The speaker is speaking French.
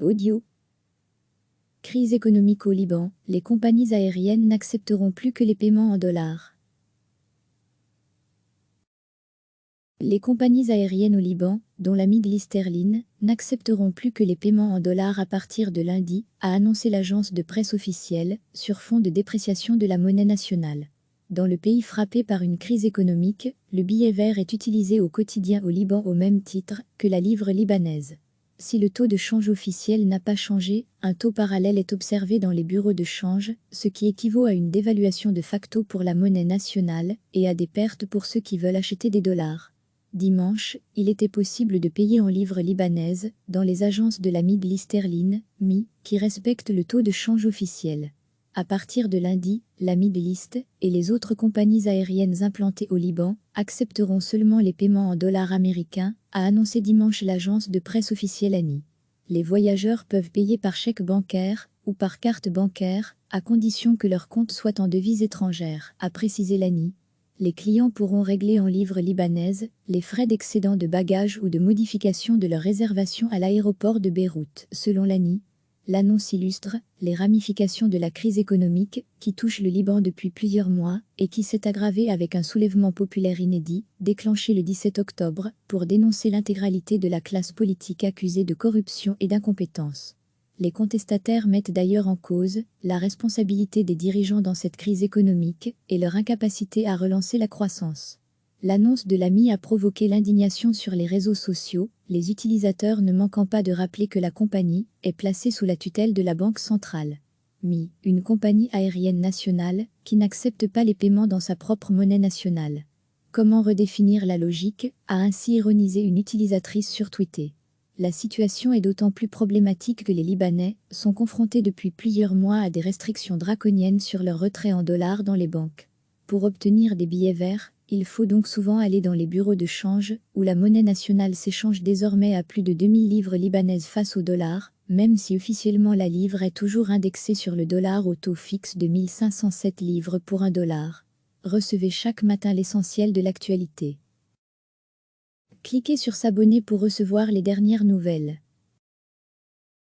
Audio. Crise économique au Liban, les compagnies aériennes n'accepteront plus que les paiements en dollars. Les compagnies aériennes au Liban, dont la Middle East Airlines, n'accepteront plus que les paiements en dollars à partir de lundi, a annoncé l'agence de presse officielle, sur fond de dépréciation de la monnaie nationale. Dans le pays frappé par une crise économique, le billet vert est utilisé au quotidien au Liban au même titre que la livre libanaise. Si le taux de change officiel n'a pas changé, un taux parallèle est observé dans les bureaux de change, ce qui équivaut à une dévaluation de facto pour la monnaie nationale et à des pertes pour ceux qui veulent acheter des dollars. Dimanche, il était possible de payer en livres libanaises dans les agences de la Middle East Airlines, MI, qui respectent le taux de change officiel. À partir de lundi, la Middle East et les autres compagnies aériennes implantées au Liban accepteront seulement les paiements en dollars américains, a annoncé dimanche l'agence de presse officielle ANI. Les voyageurs peuvent payer par chèque bancaire ou par carte bancaire, à condition que leur compte soit en devise étrangère, a précisé l'ANI. Les clients pourront régler en livres libanaises les frais d'excédent de bagages ou de modification de leur réservation à l'aéroport de Beyrouth, selon l'ANI. L'annonce illustre les ramifications de la crise économique qui touche le Liban depuis plusieurs mois et qui s'est aggravée avec un soulèvement populaire inédit, déclenché le 17 octobre, pour dénoncer l'intégralité de la classe politique accusée de corruption et d'incompétence. Les contestataires mettent d'ailleurs en cause la responsabilité des dirigeants dans cette crise économique et leur incapacité à relancer la croissance. L'annonce de l'AMI a provoqué l'indignation sur les réseaux sociaux, les utilisateurs ne manquant pas de rappeler que la compagnie est placée sous la tutelle de la Banque centrale. MI, une compagnie aérienne nationale, qui n'accepte pas les paiements dans sa propre monnaie nationale. Comment redéfinir la logique, a ainsi ironisé une utilisatrice sur Twitter. La situation est d'autant plus problématique que les Libanais sont confrontés depuis plusieurs mois à des restrictions draconiennes sur leur retrait en dollars dans les banques. Pour obtenir des billets verts, il faut donc souvent aller dans les bureaux de change, où la monnaie nationale s'échange désormais à plus de 2000 livres libanaises face au dollar, même si officiellement la livre est toujours indexée sur le dollar au taux fixe de 1507 livres pour un dollar. Recevez chaque matin l'essentiel de l'actualité. Cliquez sur s'abonner pour recevoir les dernières nouvelles.